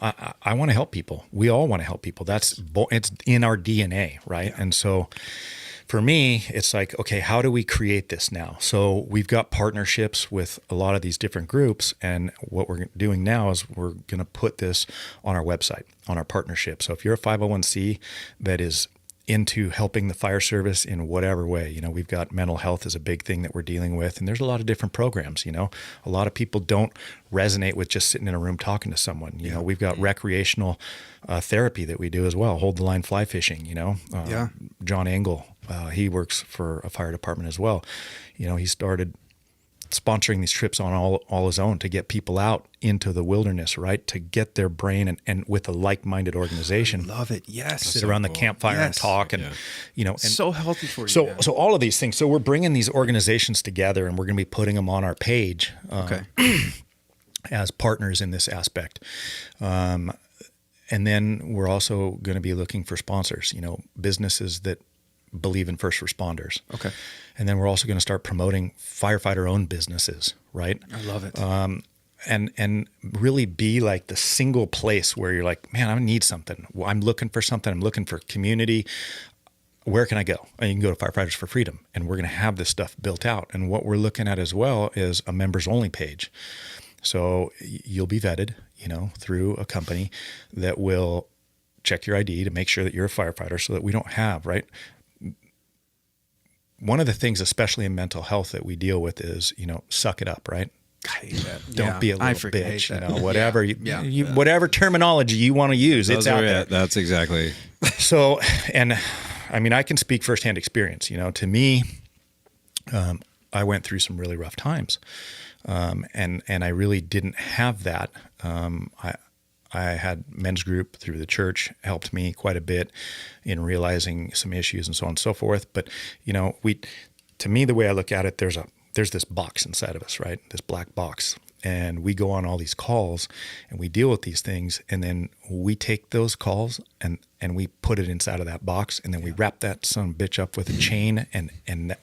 I want to help people. We all want to help people. It's in our DNA, right? Yeah. And so for me, it's like, okay, how do we create this now? So we've got partnerships with a lot of these different groups. And what we're doing now is we're going to put this on our website, on our partnership. So if you're a 501c that is into helping the fire service in whatever way, you know, we've got mental health is a big thing that we're dealing with. And there's a lot of different programs, you know, a lot of people don't resonate with just sitting in a room talking to someone. You know, we've got recreational therapy that we do as well. Hold the line fly fishing, you know, John Engel, he works for a fire department as well. You know, he started sponsoring these trips on all his own to get people out into the wilderness, right? To get their brain and with a like-minded organization. I love it. Yes. Sit around the campfire and talk and, you know. And so healthy for you. So all of these things. So we're bringing these organizations together and we're going to be putting them on our page as partners in this aspect. And then we're also going to be looking for sponsors, you know, businesses that believe in first responders. Okay. And then we're also going to start promoting firefighter-owned businesses, right? I love it. And really be like the single place where you're like, man, I need something. Well, I'm looking for something. I'm looking for community. Where can I go? And you can go to Firefighters4Freedom, and we're going to have this stuff built out. And what we're looking at as well is a members-only page. So you'll be vetted, you know, through a company that will check your ID to make sure that you're a firefighter so that we don't have, right? One of the things, especially in mental health, that we deal with is, you know, suck it up, right? I hate that. Don't be a little bitch, you know, whatever, Yeah. Whatever terminology you want to use, it's out there. That's exactly. So, and I mean, I can speak firsthand experience, you know, to me, I went through some really rough times. And I really didn't have that. I had men's group through the church helped me quite a bit in realizing some issues and so on and so forth. But, you know, to me, the way I look at it, there's this box inside of us, right? This black box. And we go on all these calls and we deal with these things. And then we take those calls and we put it inside of that box. And then we wrap that son of a bitch up with a chain. And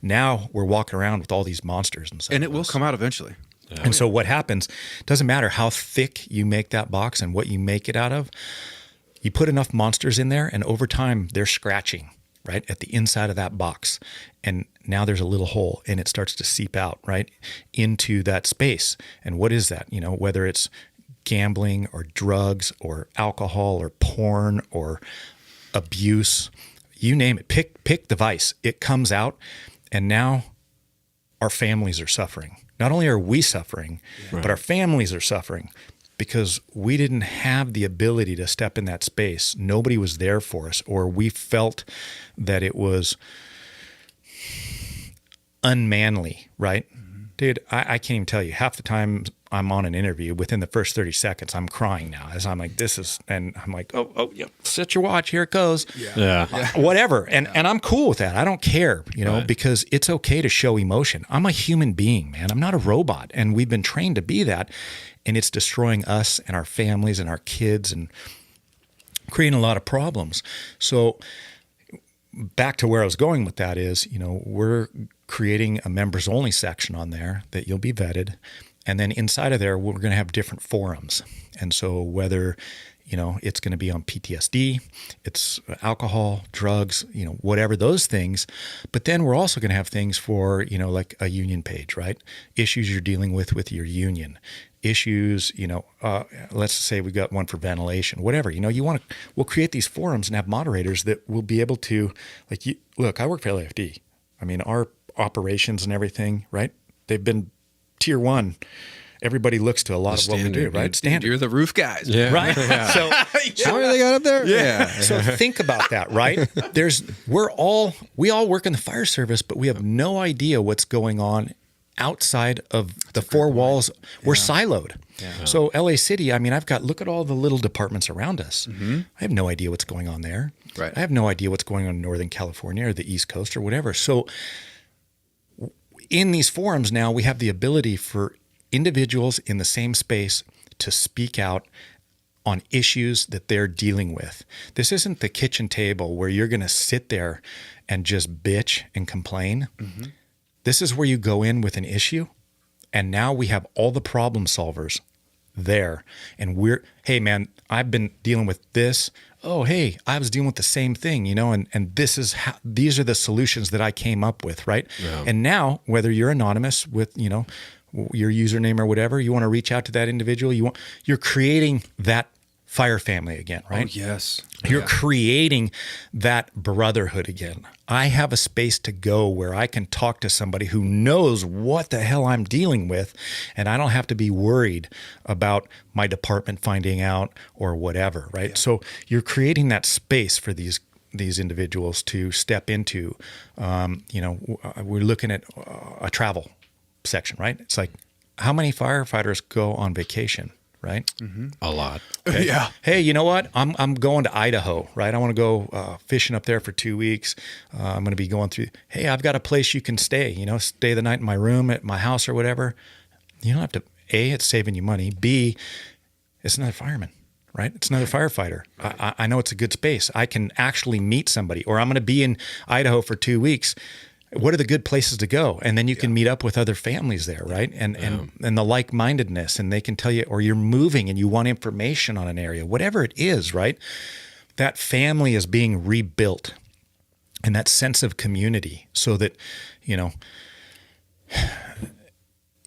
now we're walking around with all these monsters inside. And it will come out eventually. Yeah. And so what happens, doesn't matter how thick you make that box and what you make it out of, you put enough monsters in there and over time they're scratching, right, at the inside of that box. And now there's a little hole and it starts to seep out, right, into that space. And what is that? You know, whether it's gambling or drugs or alcohol or porn or abuse, you name it, pick the vice, it comes out. And now our families are suffering. Not only are we suffering, but our families are suffering because we didn't have the ability to step in that space. Nobody was there for us, or we felt that it was unmanly, right? Mm-hmm. Dude, I can't even tell you. Half the time I'm on an interview, within the first 30 seconds, I'm crying now as I'm like, and I'm like, oh, yeah, set your watch, here it goes. Yeah. Whatever. And I'm cool with that. I don't care, you know, because it's okay to show emotion. I'm a human being, man. I'm not a robot. And we've been trained to be that. And it's destroying us and our families and our kids and creating a lot of problems. So back to where I was going with that is, you know, we're creating a members only section on there that you'll be vetted. And then inside of there, we're going to have different forums. And so whether, you know, it's going to be on PTSD, it's alcohol, drugs, you know, whatever those things. But then we're also going to have things for, you know, like a union page, right? Issues you're dealing with your union. Issues, you know, let's say we got one for ventilation, whatever, you know, we'll create these forums and have moderators that will be able to, like, look, I work for LAFD. I mean, our operations and everything, right? They've been tier 1. Everybody looks to a lot of what we do, right? Standard. You're the roof guys. Yeah. Right. Yeah. So what do they got up there? Yeah. So think about that, right? We all work in the fire service, but we have no idea what's going on outside of the four walls. We're siloed. Yeah. So LA City, I mean, look at all the little departments around us. Mm-hmm. I have no idea what's going on there. Right. I have no idea what's going on in Northern California or the East Coast or whatever. So in these forums now, we have the ability for individuals in the same space to speak out on issues that they're dealing with. This isn't the kitchen table where you're going to sit there and just bitch and complain. Mm-hmm. This is where you go in with an issue, and now we have all the problem solvers there. And hey man, I've been dealing with this. Oh, hey, I was dealing with the same thing, and these are the solutions that I came up with, right? Yeah. And now, whether you're anonymous with, your username or whatever, you want to reach out to that individual, you're creating that fire family again, right? Oh, yes. You're creating that brotherhood again. I have a space to go where I can talk to somebody who knows what the hell I'm dealing with, and I don't have to be worried about my department finding out or whatever, right? Yeah. So you're creating that space for these individuals to step into. We're looking at a travel section, right? It's like, how many firefighters go on vacation? Right? Mm-hmm. A lot. Okay. Yeah. Hey, you know what? I'm going to Idaho, right? I want to go fishing up there for 2 weeks. I'm going to be going through. Hey, I've got a place you can stay. Stay the night in my room at my house or whatever. You don't have to. A, it's saving you money. B, it's another fireman, right? It's another firefighter. I know it's a good space. I can actually meet somebody. Or I'm going to be in Idaho for 2 weeks. What are the good places to go? And then you can meet up with other families there, right? And the like-mindedness, and they can tell you, or you're moving and you want information on an area, whatever it is, right? That family is being rebuilt, and that sense of community, so that,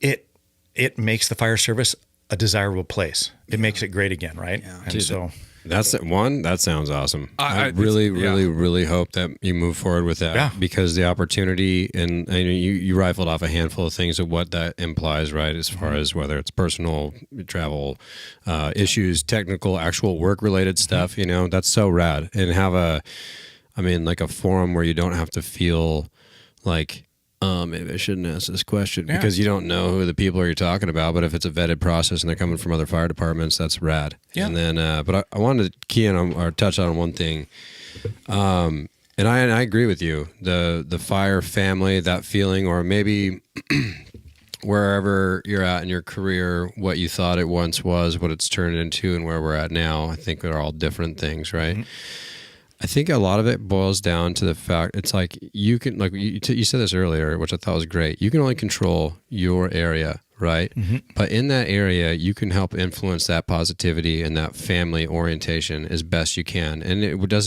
it makes the fire service a desirable place. It makes it great again, right? Yeah. And so that's one. That sounds awesome. I really hope that you move forward with that, because the opportunity, and you rifled off a handful of things of what that implies, right? As far as whether it's personal travel issues, technical, actual work related stuff, that's so rad. And have a forum where you don't have to feel like, maybe I shouldn't ask this question, because you don't know who the people are you're talking about. But if it's a vetted process and they're coming from other fire departments, that's rad. Yeah. And then, but I wanted to key in on or touch on one thing. And I agree with you. The fire family, that feeling, or maybe wherever you're at in your career, what you thought it once was, what it's turned into, and where we're at now, I think are all different things, right? Mm-hmm. I think a lot of it boils down to the fact it's like you can, like you said this earlier, which I thought was great. You can only control your area, right? Mm-hmm. But in that area, you can help influence that positivity and that family orientation as best you can. And it doesn't